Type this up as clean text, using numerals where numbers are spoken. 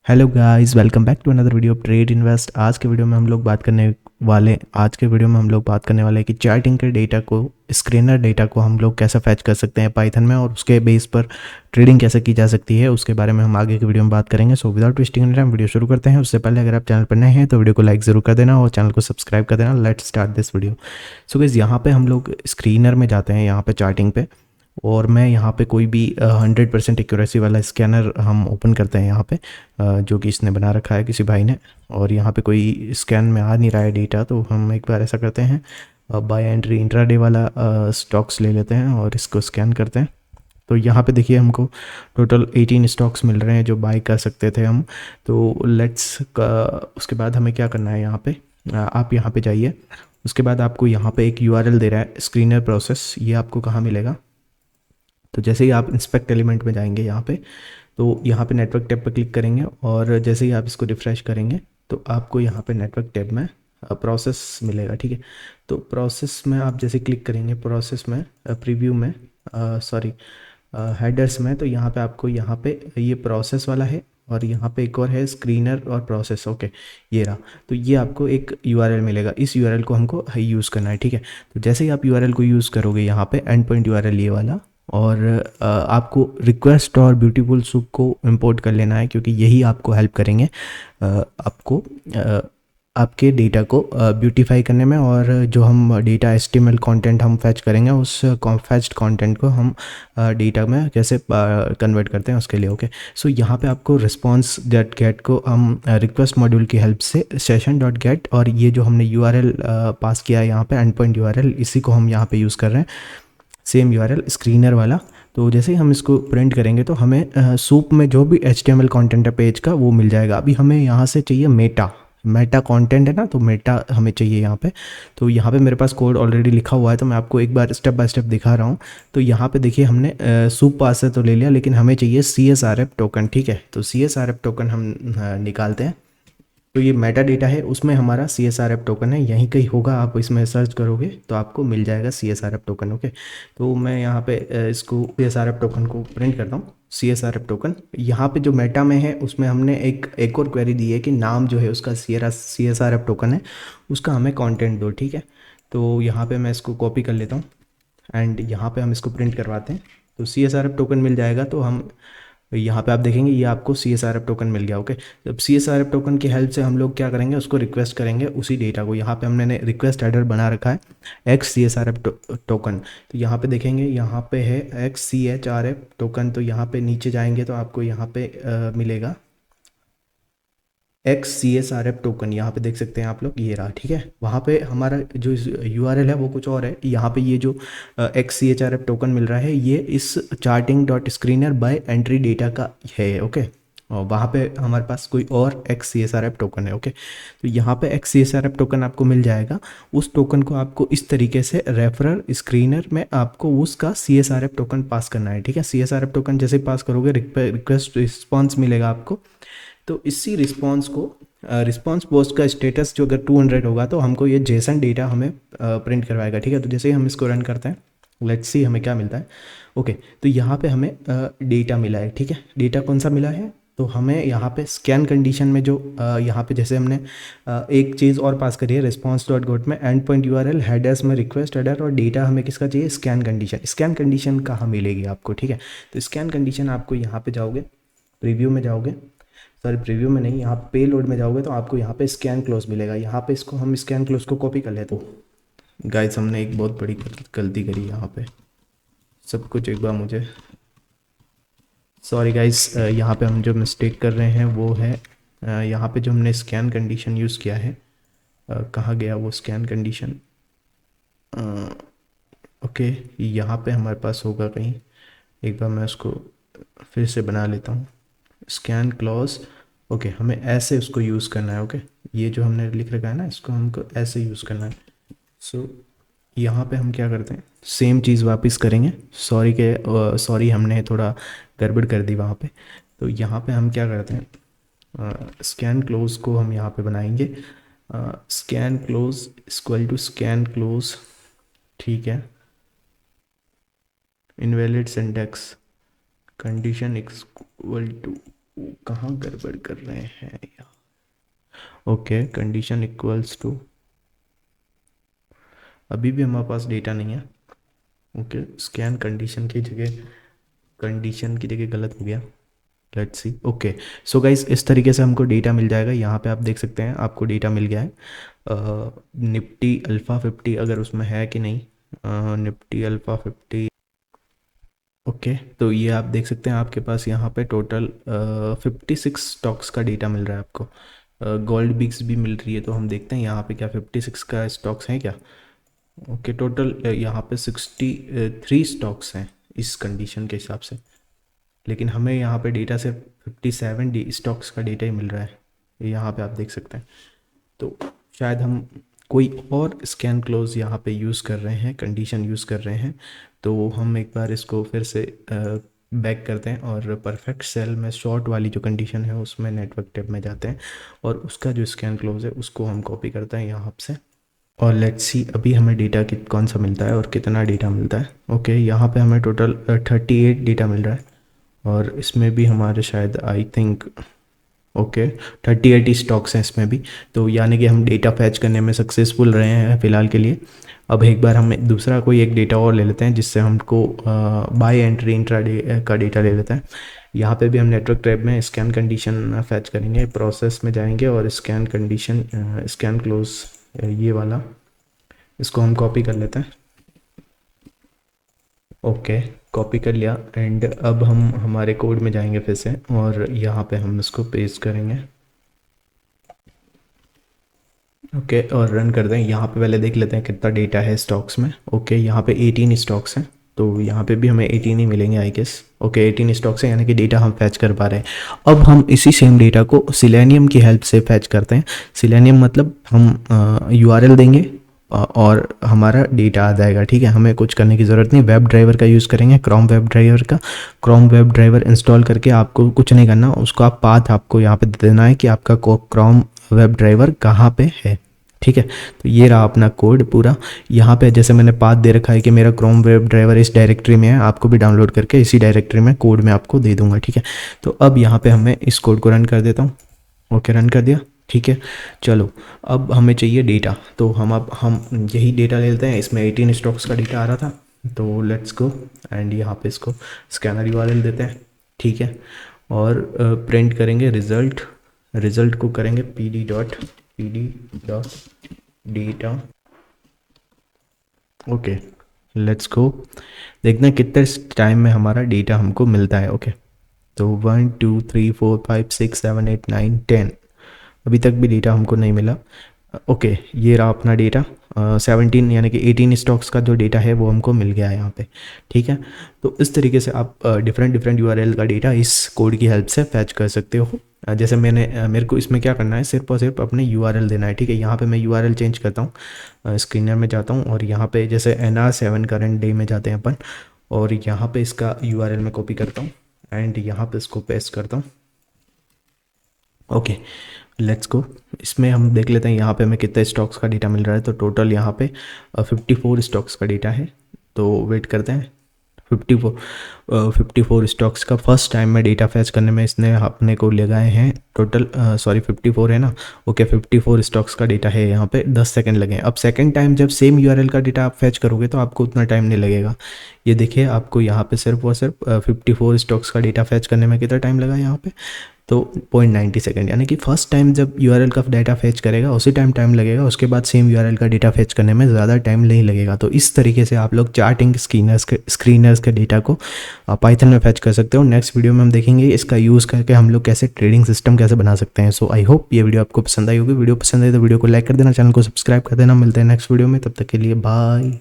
Hello guys, welcome back to another video of trade invest. आज के video में हम लोग बात करने वाले हैं कि चार्टिंग के डेटा को, स्क्रैनर डेटा को हम लोग कैसे फैच कर सकते हैं पाइथन में, और उसके बेस पर ट्रेडिंग कैसे की जा सकती है उसके बारे में हम आगे की वीडियो में बात करेंगे। So without wasting any time video शुरू करते हैं। उससे पहले अगर आप चैनल पर नए हैं तो वीडियो को लाइक ज़रूर कर देना और चैनल को सब्सक्राइब कर देना। Let's start this video. So guys, यहाँ पे हम लोग स्क्रीनर में जाते हैं, यहाँ पे चार्टिंग पे, और मैं यहाँ पे कोई भी 100% एक्यूरेसी वाला स्कैनर हम ओपन करते हैं यहाँ पे, जो कि इसने बना रखा है किसी भाई ने। और यहाँ पे कोई स्कैन में आ नहीं रहा है डेटा, तो हम एक बार ऐसा करते हैं, बाय एंट्री इंट्राडे वाला स्टॉक्स ले लेते हैं और इसको स्कैन करते हैं। तो यहाँ पे देखिए हमको टोटल 18 स्टॉक्स मिल रहे हैं जो बाय कर सकते थे हम। तो लेट्स उसके बाद हमें क्या करना है, यहाँ पे आप यहाँ पे जाइए। उसके बाद आपको यहाँ पे एक यूआरएल दे रहा है स्क्रीनर प्रोसेस, ये आपको कहाँ मिलेगा? तो जैसे ही आप इंस्पेक्ट एलिमेंट में जाएंगे यहाँ पे, तो यहाँ पे नेटवर्क टैब पर क्लिक करेंगे, और जैसे ही आप इसको रिफ़्रेश करेंगे तो आपको यहाँ पे नेटवर्क टैब में प्रोसेस मिलेगा। ठीक है, तो प्रोसेस में आप जैसे क्लिक करेंगे, प्रोसेस में प्रीव्यू में, सॉरी, हेडर्स में, तो यहाँ पे आपको यहाँ पे ये प्रोसेस वाला है, और यहाँ पे एक और है स्क्रीनर और प्रोसेस। ओके, ये रहा। तो ये आपको एक यूआरएल मिलेगा, इस यूआरएल को हमको यूज़ करना है। ठीक है, तो जैसे ही आप यूआरएल को यूज़ करोगे यहाँ पे एंड पॉइंट यूआरएल ये वाला, और आपको रिक्वेस्ट और ब्यूटीफुल सूप को इंपोर्ट कर लेना है, क्योंकि यही आपको हेल्प करेंगे आपको आपके डेटा को ब्यूटीफाई करने में। और जो हम डेटा एचटीएमएल कंटेंट हम फैच करेंगे, उस फैच्ड कंटेंट को हम डेटा में कैसे कन्वर्ट करते हैं उसके लिए। ओके, सो यहाँ पे आपको रिस्पॉन्स डॉट गेट को हम रिक्वेस्ट मॉड्यूल की हेल्प से सेशन डॉट गेट, और ये जो हमने यूआरएल पास किया है यहाँ पे एंड पॉइंट यूआरएल, इसी को हम यहाँ पे यूज़ कर रहे हैं, सेम यूआरएल स्क्रीनर वाला। तो जैसे ही हम इसको प्रिंट करेंगे तो हमें सूप में जो भी एचटीएमएल कंटेंट है पेज का वो मिल जाएगा। अभी हमें यहाँ से चाहिए मेटा मेटा कंटेंट है ना, तो मेटा हमें चाहिए यहाँ पे। तो यहाँ पे मेरे पास कोड ऑलरेडी लिखा हुआ है, तो मैं आपको एक बार स्टेप बाय स्टेप दिखा रहा हूँ। तो यहाँ पे देखिए हमने सूप पास से तो ले लिया, लेकिन हमें चाहिए CSRF टोकन। ठीक है, तो CSRF टोकन हम निकालते हैं। तो ये मेटा डेटा है, उसमें हमारा CSRF टोकन है, यहीं कहीं होगा, आप इसमें सर्च करोगे तो आपको मिल जाएगा CSRF टोकन। ओके, तो मैं यहाँ पे इसको CSRF टोकन को प्रिंट करता हूँ। CSRF टोकन यहाँ पे जो मेटा में है, उसमें हमने एक और क्वेरी दी है कि नाम जो है उसका CSRF टोकन है, उसका हमें कंटेंट दो। ठीक है, तो यहाँ पे मैं इसको कॉपी कर लेता हूँ एंड यहाँ पे हम इसको प्रिंट करवाते हैं। तो CSRF टोकन मिल जाएगा, तो हम यहाँ पे आप देखेंगे ये आपको CSRF टोकन मिल गया। ओके, अब CSRF टोकन की हेल्प से हम लोग क्या करेंगे, उसको रिक्वेस्ट करेंगे उसी डेटा को। यहाँ पे हमने रिक्वेस्ट हेडर बना रखा है XCSRF टोकन। तो यहाँ पे देखेंगे, यहाँ पे है XCHRF टोकन। तो यहाँ पे नीचे जाएंगे तो आपको यहाँ पे मिलेगा XCSRF टोकन, यहाँ पे देख सकते हैं आप लोग, ये रहा। ठीक है, वहाँ पे हमारा जो यूआरएल है वो कुछ और है। यहाँ पे ये जो XCHRF टोकन मिल रहा है, ये इस charting dot screener by entry data का है। ओके, और वहाँ पे हमारे पास कोई और XCSRF टोकन है। ओके, तो यहाँ पे XCSRF टोकन आपको मिल जाएगा। उस टोकन को आपको इस तरीके से रेफरर स्क्रीनर में आपको उसका CSRF टोकन पास करना है। ठीक है, CSRF टोकन जैसे पास करोगे रिक्वेस्ट रिस्पॉन्स मिलेगा आपको। तो इसी रिस्पॉन्स को, रिस्पॉन्स पोस्ट का स्टेटस जो अगर 200 होगा तो हमको ये जेसन डेटा हमें प्रिंट करवाएगा। ठीक है, तो जैसे ही हम इसको रन करते हैं, लेट्स सी हमें क्या मिलता है। ओके, तो यहाँ पे हमें डेटा मिला है। ठीक है, डेटा कौन सा मिला है, तो हमें यहाँ पे स्कैन कंडीशन में जो यहाँ पे जैसे हमने एक चीज़ और पास करी है रिस्पॉन्स डॉट गोट में, एंड पॉइंट यूआरएल, हेडर्स में रिक्वेस्ट हेडर, और डेटा हमें किसका चाहिए, स्कैन कंडीशन। स्कैन कंडीशन कहाँ मिलेगी आपको? ठीक है, तो स्कैन कंडीशन आपको यहाँ पे जाओगे, प्रीव्यू में जाओगे, सॉरी प्रीव्यू में नहीं, यहाँ पे लोड में जाओगे तो आपको यहाँ पे स्कैन क्लोज मिलेगा। यहाँ पे इसको हम स्कैन क्लोज को कॉपी कर लेते हैं। गाइस, हमने एक बहुत बड़ी गलती करी यहाँ पे, सब कुछ एक बार मुझे, सॉरी गाइस, यहाँ पे हम जो मिस्टेक कर रहे हैं वो है, यहाँ पे जो हमने स्कैन कंडीशन यूज़ किया है, कहाँ गया वो स्कैन कंडीशन? ओके, यहाँ पे हमारे पास होगा कहीं, एक बार मैं उसको फिर से बना लेता हूँ। स्कैन क्लॉज, ओके, हमें ऐसे उसको यूज़ करना है। ओके, ये जो हमने लिख रखा है ना, इसको हमको ऐसे यूज़ करना है। सो यहाँ पे हम क्या करते हैं, सेम चीज़ वापस करेंगे। सॉरी हमने थोड़ा गड़बड़ कर दी वहाँ पे। तो यहाँ पे हम क्या करते हैं, स्कैन क्लोज को हम यहाँ पे बनाएंगे, scan close equal to scan close. ठीक है, invalid syntax, condition equal to कहाँ गड़बड़ कर रहे हैं यार। ओके, कंडीशन इक्वल्स टू, अभी भी हमारे पास डेटा नहीं है। ओके, स्कैन कंडीशन की जगह गलत हो गया। Let's see. Okay, so guys इस तरीके से हमको डेटा मिल जाएगा। यहाँ पे आप देख सकते हैं आपको डेटा मिल गया है। निफ्टी अल्फ़ा 50 अगर उसमें है कि नहीं, निफ्टी अल्फ़ा 50। ओके, तो ये आप देख सकते हैं आपके पास यहाँ पे टोटल 56 स्टॉक्स का डेटा मिल रहा है आपको। गोल्ड बिक्स भी मिल रही है, तो हम देखते हैं यहाँ पे क्या 56 का स्टॉक्स हैं क्या। ओके, टोटल यहाँ पे 63 स्टॉक्स हैं इस कंडीशन के हिसाब से, लेकिन हमें यहाँ पे डेटा सिर्फ 57 स्टॉक्स का डेटा ही मिल रहा है। ये यहाँ पे आप देख सकते हैं। तो शायद हम कोई और स्कैन क्लोज यहाँ पे यूज़ कर रहे हैं, कंडीशन यूज़ कर रहे हैं। तो हम एक बार इसको फिर से बैक करते हैं और परफेक्ट सेल में शॉर्ट वाली जो कंडीशन है उसमें नेटवर्क टैब में जाते हैं और उसका जो स्कैन क्लोज है उसको हम कॉपी करते हैं यहाँ से। और लेट्स सी अभी हमें डेटा कौन सा मिलता है और कितना डेटा मिलता है। ओके, यहाँ पे हमें टोटल 38 डेटा मिल रहा है और इसमें भी हमारे शायद आई थिंक ओके 38 स्टॉक्स हैं इसमें भी। तो यानी कि हम डेटा फैच करने में सक्सेसफुल रहे हैं फ़िलहाल के लिए। अब एक बार हम दूसरा कोई एक डेटा और ले लेते हैं जिससे हमको बाय एंट्री इंट्राडे का डेटा ले लेते हैं। यहाँ पे भी हम नेटवर्क टैब में स्कैन कंडीशन फैच करेंगे, प्रोसेस में जाएंगे और स्कैन कंडीशन स्कैन क्लोज ये वाला इसको हम कॉपी कर लेते हैं। ओके, कॉपी कर लिया एंड अब हम हमारे कोड में जाएंगे फिर से और यहाँ पे हम इसको पेस्ट करेंगे। ओके, और रन कर दें। यहाँ पे पहले देख लेते हैं कितना डेटा है स्टॉक्स में। ओके, यहाँ पे 18 स्टॉक्स हैं, तो यहाँ पे भी हमें 18 ही मिलेंगे आई गेस। ओके, 18 स्टॉक्स हैं यानी कि डेटा हम फैच कर पा रहे हैं। अब हम इसी सेम डेटा को सिलेनियम की हेल्प से फैच करते हैं। सिलेनियम मतलब हम यूआरएल देंगे और हमारा डेटा आ जाएगा। ठीक है, हमें कुछ करने की ज़रूरत नहीं। वेब ड्राइवर का यूज़ करेंगे, क्रोम वेब ड्राइवर का। क्रोम वेब ड्राइवर इंस्टॉल करके आपको कुछ नहीं करना, उसको आप पाथ आपको यहाँ पे दे देना है कि आपका क्रोम वेब ड्राइवर कहाँ पे है। ठीक है, तो ये रहा अपना कोड पूरा। यहाँ पे जैसे मैंने पाथ दे रखा है कि मेरा क्रोम वेब ड्राइवर इस डायरेक्टरी में है, आपको भी डाउनलोड करके इसी डायरेक्टरी में कोड में आपको दे दूंगा। ठीक है, तो अब यहाँ पे हमें इस कोड को रन कर देता हूँ। ओके, रन कर दिया। ठीक है, चलो अब हमें चाहिए डेटा, तो हम यही डेटा ले लेते हैं। इसमें 18 स्टॉक्स का डेटा आ रहा था, तो लेट्स गो एंड यहाँ पे इसको स्कैनर यूआरएल देते हैं। ठीक है, और प्रिंट करेंगे रिज़ल्ट को करेंगे pd.data। ओके, लेट्स गो, देखना कितने टाइम में हमारा डेटा हमको मिलता है। ओके, तो 1 2 3 4 5 6 7 8 9 10 अभी तक भी डेटा हमको नहीं मिला। ओके, ये रहा अपना डेटा। 17 यानी कि 18 स्टॉक्स का जो डेटा है वो हमको मिल गया है यहाँ पे। ठीक है, तो इस तरीके से आप डिफरेंट यूआरएल का डेटा इस कोड की हेल्प से फैच कर सकते हो। जैसे मेरे को इसमें क्या करना है, सिर्फ और सिर्फ अपने यूआरएल देना है। ठीक है, यहाँ पे मैं यूआरएल चेंज करता हूँ, स्क्रीनर में जाता हूँ और यहाँ पे जैसे NR7 करंट डे में जाते हैं अपन, और यहाँ पे इसका यूआरएल में कॉपी करता हूँ एंड यहाँ पे इसको पेस्ट करता हूँ। ओके, लेट्स गो, इसमें हम देख लेते हैं यहाँ पे हमें कितने स्टॉक्स का डेटा मिल रहा है। तो टोटल यहाँ पे 54 स्टॉक्स का डेटा है। तो वेट करते हैं, 54 स्टॉक्स का फर्स्ट टाइम में डेटा फैच करने में इसने अपने को लगाए हैं टोटल 54 है ना। ओके, 54 स्टॉक्स का डेटा है यहाँ पे, 10 सेकंड लगे। अब सेकंड टाइम जब सेम यूआरएल का डेटा आप फैच करोगे तो आपको उतना टाइम नहीं लगेगा। ये देखिए, आपको यहाँ पे सिर्फ और सिर्फ 54 स्टॉक्स का डेटा फैच करने में कितना टाइम लगा यहाँ पे, तो 0.90 सेकंड। यानी कि फर्स्ट टाइम जब यूआरएल का डाटा फैच करेगा उसी टाइम लगेगा, उसके बाद सेम यूआरएल का डेटा फैच करने में ज़्यादा टाइम नहीं लगेगा। तो इस तरीके से आप लोग चार्टिंग स्क्रीनर्स के डेटा को पाइथन में फैच कर सकते हो। नेक्स्ट वीडियो में हम देखेंगे इसका यूज़ करके हम लोग कैसे ट्रेडिंग सिस्टम कैसे बना सकते हैं। सो आई होप ये वीडियो आपको पसंद आई होगी। वीडियो पसंद आई तो वीडियो को लाइक कर देना, चैनल को सब्सक्राइब कर देना। मिलते हैं नेक्स्ट वीडियो में, तब तक के लिए बाय।